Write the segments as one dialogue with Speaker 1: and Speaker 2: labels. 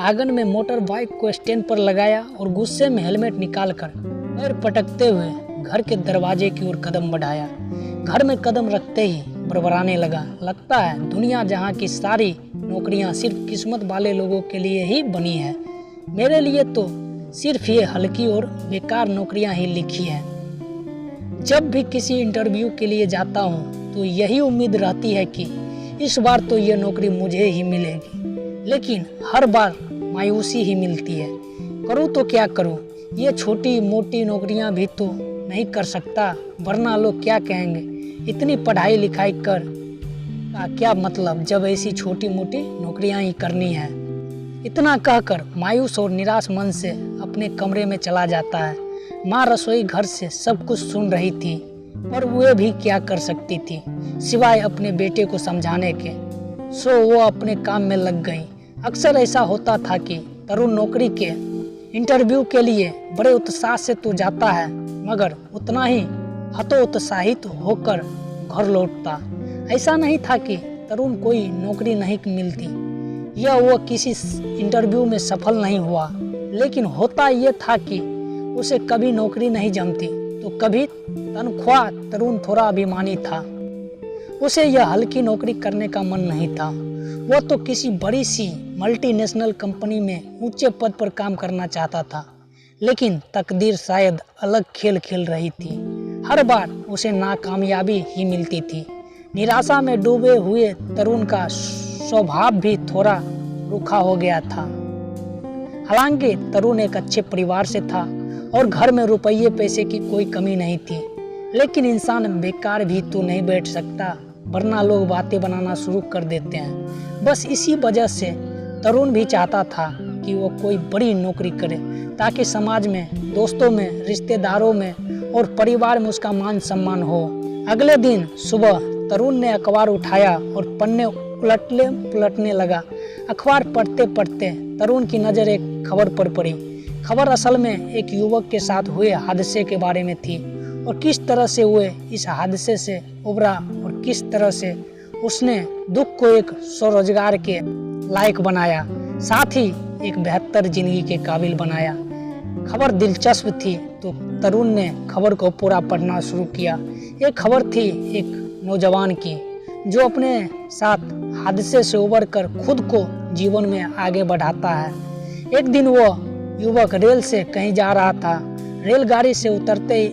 Speaker 1: आंगन में motor bike को स्टैंड पर लगाया और गुस्से में हेलमेट निकालकर पैर पटकते हुए घर के दरवाजे की ओर कदम बढ़ाया। घर में कदम रखते ही बड़बड़ाने लगा, लगता है दुनिया जहाँ की सारी नौकरियाँ सिर्फ किस्मत वाले लोगों के लिए ही बनी है, मेरे लिए तो सिर्फ ये हल्की और बेकार नौकरियाँ ही लिखी है। जब भी किसी इंटरव्यू के लिए जाता हूँ तो यही उम्मीद रहती है कि इस बार तो ये नौकरी मुझे ही मिलेगी, लेकिन हर बार मायूसी ही मिलती है। करूँ तो क्या करूँ, ये छोटी मोटी नौकरियाँ भी तो नहीं कर सकता, वरना लोग क्या कहेंगे, इतनी पढ़ाई लिखाई कर का क्या मतलब जब ऐसी छोटी मोटी नौकरियाँ ही करनी है। इतना कहकर मायूस और निराश मन से अपने कमरे में चला जाता है। माँ रसोई घर से सब कुछ सुन रही थी, पर वे भी क्या कर सकती थी सिवाय अपने बेटे को समझाने के। सो वो अपने काम में लग गई। अक्सर ऐसा होता था कि तरुण नौकरी के इंटरव्यू के लिए बड़े उत्साह से तो जाता है, मगर उतना ही हतोत्साहित होकर घर लौटता। ऐसा नहीं था कि तरुण कोई नौकरी नहीं मिलती या वो किसी इंटरव्यू में सफल नहीं हुआ, लेकिन होता ये था कि उसे कभी नौकरी नहीं जमती तो कभी तनख्वाह। तरुण थोड़ा अभिमानी था, उसे यह हल्की नौकरी करने का मन नहीं था। वो तो किसी बड़ी सी मल्टीनेशनल कंपनी में ऊंचे पद पर काम करना चाहता था, लेकिन तकदीर शायद अलग खेल खेल रही थी। हर बार उसे नाकामयाबी ही मिलती थी। निराशा में डूबे हुए तरुण का स्वभाव भी थोड़ा रूखा हो गया था। हालांकि तरुण एक अच्छे परिवार से था और घर में रुपये पैसे की कोई कमी नहीं थी, लेकिन इंसान बेकार भी तो नहीं बैठ सकता, वरना लोग बातें बनाना शुरू कर देते हैं। बस इसी वजह से तरुण भी चाहता था कि वो कोई बड़ी नौकरी करे, ताकि समाज में, दोस्तों में, रिश्तेदारों में और परिवार में उसका मान सम्मान हो। अगले दिन सुबह तरुण ने अखबार उठाया और पन्ने उलटने लगा। अखबार पढ़ते पढ़ते तरुण की नज़र एक खबर पर पड़ी। खबर असल में एक युवक के साथ हुए हादसे के बारे में थी और किस तरह से वो इस हादसे से उबरा और किस तरह से उसने दुख को एक स्वरोजगार के लायक बनाया, साथ ही एक बेहतर जिंदगी के काबिल बनाया। खबर दिलचस्प थी तो तरुण ने खबर को पूरा पढ़ना शुरू किया। एक खबर थी एक नौजवान की जो अपने साथ हादसे से उबर कर खुद को जीवन में आगे बढ़ाता है। एक दिन वो युवक रेल से कहीं जा रहा था। रेलगाड़ी से उतरते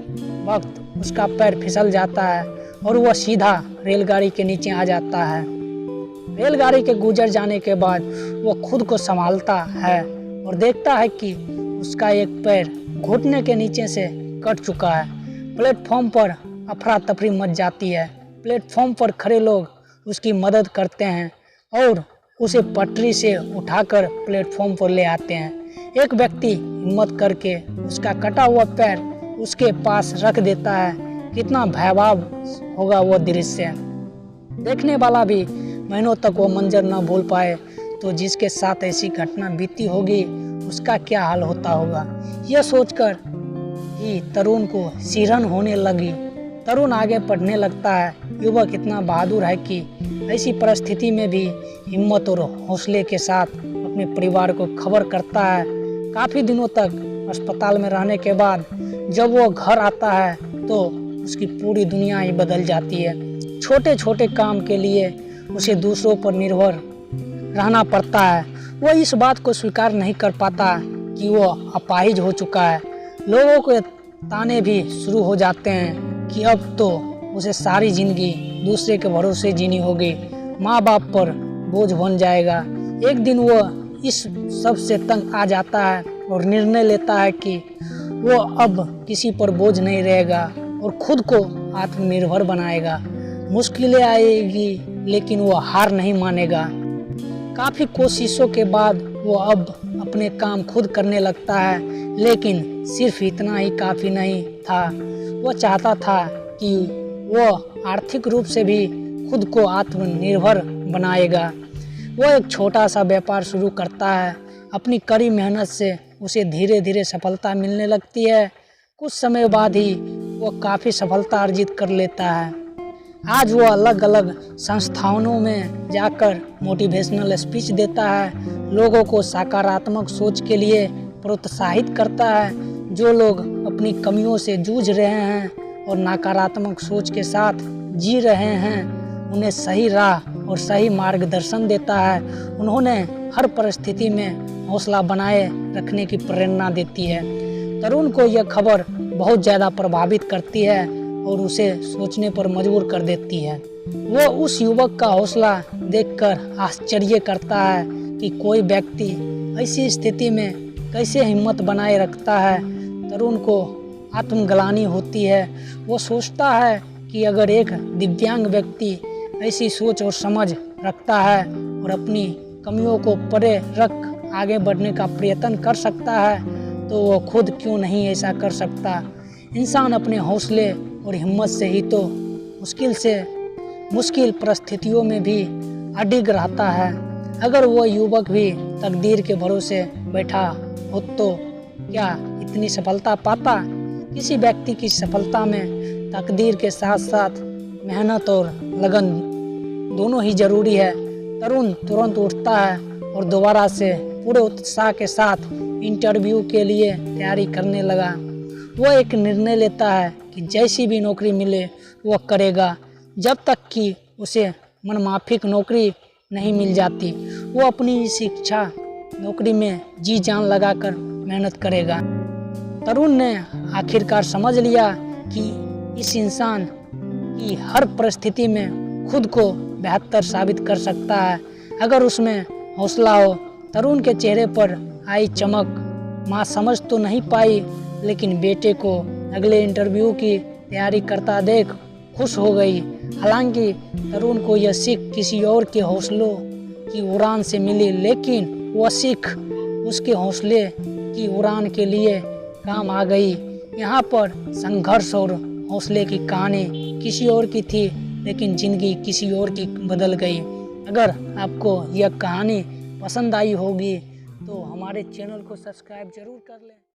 Speaker 1: वक्त उसका पैर फिसल जाता है और वह सीधा रेलगाड़ी के नीचे आ जाता है। रेलगाड़ी के गुजर जाने के बाद वो खुद को संभालता है और देखता है कि उसका एक पैर घुटने के नीचे से कट चुका है। प्लेटफॉर्म पर अफरा तफरी मच जाती है। प्लेटफॉर्म पर खड़े लोग उसकी मदद करते हैं और उसे पटरी से उठाकर प्लेटफॉर्म पर ले आते हैं। एक व्यक्ति हिम्मत करके उसका कटा हुआ पैर उसके पास रख देता है। कितना भयावह होगा वो दृश्य, देखने वाला भी महीनों तक वो मंजर न भूल पाए, तो जिसके साथ ऐसी घटना बीती होगी उसका क्या हाल होता होगा। यह सोचकर ही तरुण को सिरहन होने लगी। तरुण आगे पढ़ने लगता है। युवक इतना बहादुर है कि ऐसी परिस्थिति में भी हिम्मत और हौसले के साथ अपने परिवार को खबर करता है। काफ़ी दिनों तक अस्पताल में रहने के बाद जब वो घर आता है तो उसकी पूरी दुनिया ही बदल जाती है। छोटे छोटे काम के लिए उसे दूसरों पर निर्भर रहना पड़ता है। वो इस बात को स्वीकार नहीं कर पाता कि वो अपाहिज हो चुका है। लोगों के ताने भी शुरू हो जाते हैं कि अब तो उसे सारी जिंदगी दूसरे के भरोसे जीनी होगी, माँ बाप पर बोझ बन जाएगा। एक दिन वो इस सब से तंग आ जाता है और निर्णय लेता है कि वो अब किसी पर बोझ नहीं रहेगा और खुद को आत्मनिर्भर बनाएगा। मुश्किलें आएगी लेकिन वो हार नहीं मानेगा। काफ़ी कोशिशों के बाद वो अब अपने काम खुद करने लगता है, लेकिन सिर्फ इतना ही काफ़ी नहीं था। वो चाहता था कि वो आर्थिक रूप से भी खुद को आत्मनिर्भर बनाएगा। वो एक छोटा सा व्यापार शुरू करता है। अपनी कड़ी मेहनत से उसे धीरे धीरे सफलता मिलने लगती है। कुछ समय बाद ही वो काफ़ी सफलता अर्जित कर लेता है। आज वो अलग अलग संस्थानों में जाकर मोटिवेशनल स्पीच देता है, लोगों को सकारात्मक सोच के लिए प्रोत्साहित करता है। जो लोग अपनी कमियों से जूझ रहे हैं और नकारात्मक सोच के साथ जी रहे हैं, उन्हें सही राह और सही मार्गदर्शन देता है। उन्होंने हर परिस्थिति में हौसला बनाए रखने की प्रेरणा देती है। तरुण को यह खबर बहुत ज़्यादा प्रभावित करती है और उसे सोचने पर मजबूर कर देती है। वो उस युवक का हौसला देखकर आश्चर्य करता है कि कोई व्यक्ति ऐसी स्थिति में कैसे हिम्मत बनाए रखता है। तरुण को आत्मग्लानि होती है। वो सोचता है कि अगर एक दिव्यांग व्यक्ति ऐसी सोच और समझ रखता है और अपनी कमियों को परे रख आगे बढ़ने का प्रयत्न कर सकता है, तो वो खुद क्यों नहीं ऐसा कर सकता। इंसान अपने हौसले और हिम्मत से ही तो मुश्किल परिस्थितियों में भी अडिग रहता है। अगर वो युवक भी तकदीर के भरोसे बैठा हो तो क्या इतनी सफलता पाता। किसी व्यक्ति की सफलता में तकदीर के साथ साथ मेहनत और लगन दोनों ही जरूरी है। तरुण तुरंत उठता है और दोबारा से पूरे उत्साह के साथ इंटरव्यू के लिए तैयारी करने लगा। वो एक निर्णय लेता है कि जैसी भी नौकरी मिले वो करेगा, जब तक कि उसे मनमाफिक नौकरी नहीं मिल जाती। वो अपनी इस इच्छा नौकरी में जी जान लगाकर मेहनत करेगा। तरुण ने आखिरकार समझ लिया कि इस इंसान की हर परिस्थिति में खुद को बेहतर साबित कर सकता है अगर उसमें हौसला हो। तरुण के चेहरे पर आई चमक माँ समझ तो नहीं पाई, लेकिन बेटे को अगले इंटरव्यू की तैयारी करता देख खुश हो गई। हालांकि तरुण को यह सीख किसी और के हौसलों की उड़ान से मिली, लेकिन वह सीख उसके हौसले की उड़ान के लिए काम आ गई। यहाँ पर संघर्ष और हौसले की कहानी किसी और की थी, लेकिन जिंदगी किसी और की बदल गई। अगर आपको यह कहानी पसंद आई होगी तो हमारे चैनल को सब्सक्राइब जरूर कर लें।